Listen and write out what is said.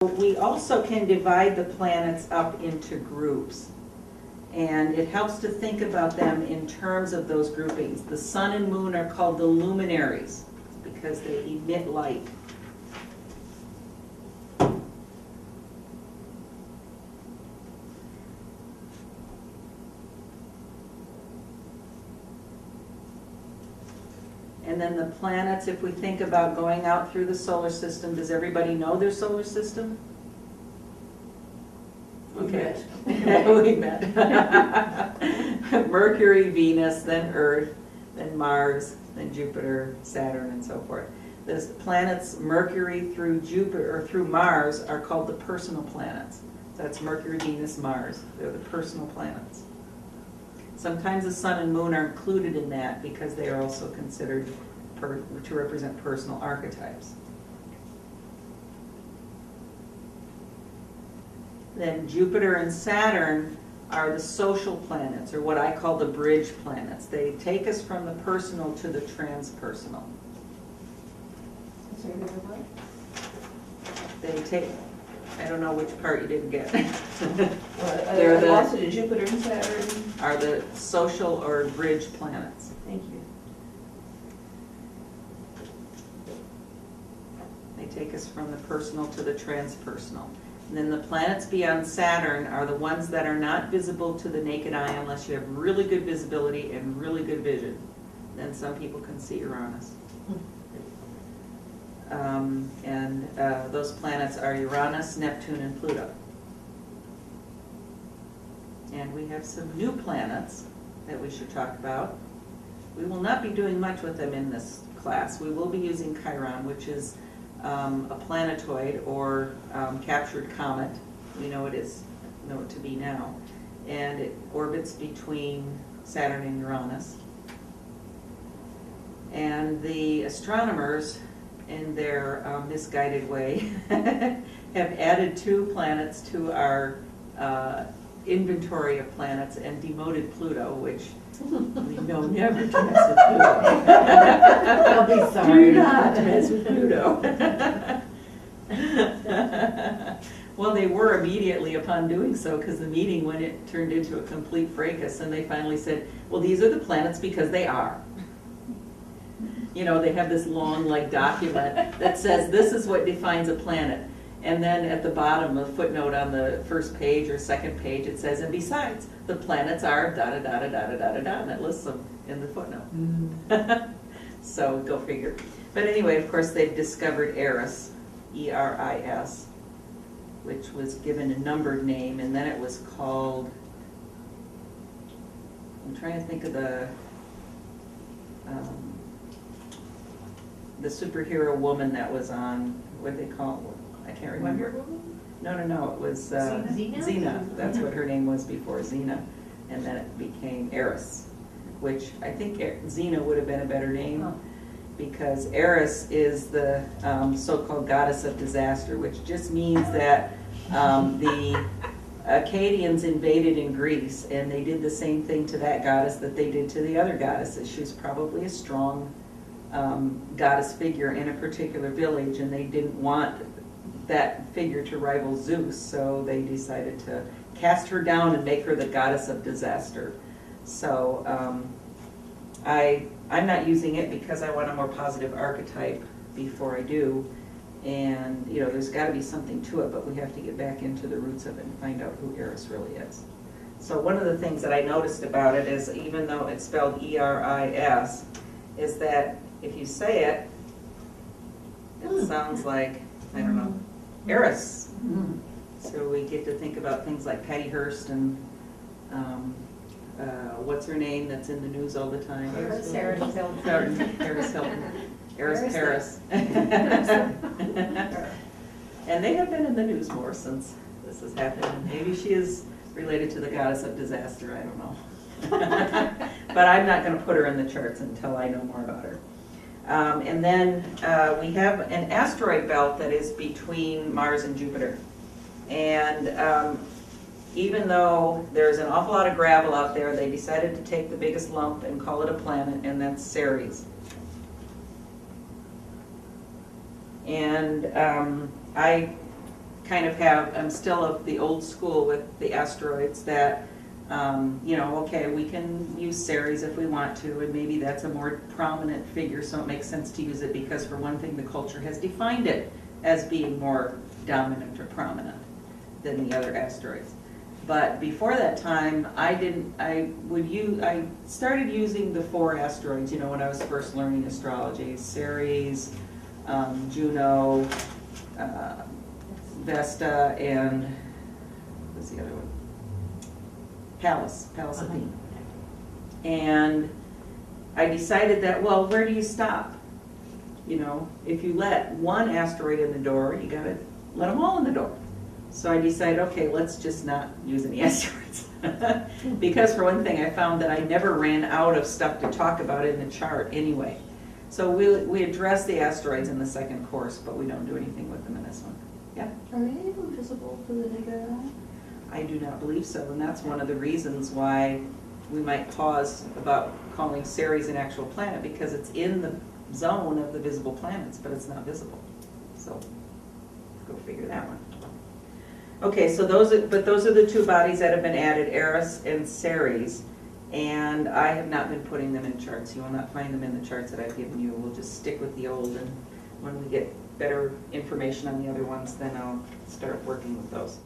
We also can divide the planets up into groups, and it helps to think about them in terms of those groupings. The sun and moon are called the luminaries because they emit light. And then the planets, if we think about going out through the solar system, does everybody know their solar system? Okay. We met. Mercury, Venus, then Earth, then Mars, then Jupiter, Saturn, and so forth. The planets Mercury through Jupiter or through Mars are called the personal planets. That's Mercury, Venus, Mars. They're the personal planets. Sometimes the sun and moon are included in that because they are also considered to represent personal archetypes. Then Jupiter and Saturn are the social planets, or what I call the bridge planets. They take us from the personal to the transpersonal. They take, I don't know which part you didn't get. They're the Jupiter and Saturn are the social or bridge planets. Thank you. They take us from the personal to the transpersonal. And then the planets beyond Saturn are the ones that are not visible to the naked eye unless you have really good visibility and really good vision. Then some people can see Uranus. Those planets are Uranus, Neptune, and Pluto. And we have some new planets that we should talk about. We will not be doing much with them in this class. We will be using Chiron, which is a planetoid or captured comet. We know it to be now. And it orbits between Saturn and Uranus. And the astronomers, in their misguided way, have added 2 planets to our inventory of planets and demoted Pluto, which we know never to mess with Pluto. I'll be sorry. Do not mess with Pluto. Well, they were immediately upon doing so, because the meeting, when it turned into a complete fracas, and they finally said, well, these are the planets because they are. You know, they have this long document that says this is what defines a planet. And then at the bottom, a footnote on the first page or second page, it says, and besides, the planets are da-da-da-da-da-da-da-da, and it lists them in the footnote. So go figure. But anyway, of course, they've discovered Eris, E-R-I-S, which was given a numbered name, and then it was called, I'm trying to think of the superhero woman that was on, what they call it? I can't remember. Wonder Woman? No, it was Xena. That's what her name was before, Xena. And then it became Eris, which I think Xena would have been a better name, because Eris is the so-called goddess of disaster, which just means that the Akkadians invaded in Greece, and they did the same thing to that goddess that they did to the other goddesses. She was probably a strong goddess figure in a particular village, and they didn't want that figure to rival Zeus, so they decided to cast her down and make her the goddess of disaster. So I'm not using it because I want a more positive archetype before I do, and there's got to be something to it, but we have to get back into the roots of it and find out who Eris really is. So one of the things that I noticed about it is, even though it's spelled E-R-I-S, is that if you say it, it sounds like, I don't know, Eris. So we get to think about things like Patty Hearst and what's her name that's in the news all the time? Paris Hilton. Paris Hilton. Eris Paris. And they have been in the news more since this has happened. Maybe she is related to the goddess of disaster, I don't know. But I'm not going to put her in the charts until I know more about her. And then we have an asteroid belt that is between Mars and Jupiter. And even though there's an awful lot of gravel out there, they decided to take the biggest lump and call it a planet, and that's Ceres. And I kind of have, I'm still of the old school with the asteroids that, you know, okay, we can use Ceres if we want to, and maybe that's a more prominent figure, so it makes sense to use it because, for one thing, the culture has defined it as being more dominant or prominent than the other asteroids. But before that time, I started using the 4 asteroids, you know, when I was first learning astrology: Ceres, Juno, Vesta, and what's the other one? Pallas Athene. And I decided that, well, where do you stop? You know, if you let one asteroid in the door, you gotta let them all in the door. So I decided, okay, let's just not use any asteroids. Because, for one thing, I found that I never ran out of stuff to talk about in the chart anyway. So we address the asteroids in the second course, but we don't do anything with them in this one. Yeah? Are they even visible to the naked eye? I do not believe so, and that's one of the reasons why we might pause about calling Ceres an actual planet, because it's in the zone of the visible planets, but it's not visible. So go figure that one. Okay, so those are the 2 bodies that have been added, Eris and Ceres, and I have not been putting them in charts. You will not find them in the charts that I've given you. We'll just stick with the old, and when we get better information on the other ones, then I'll start working with those.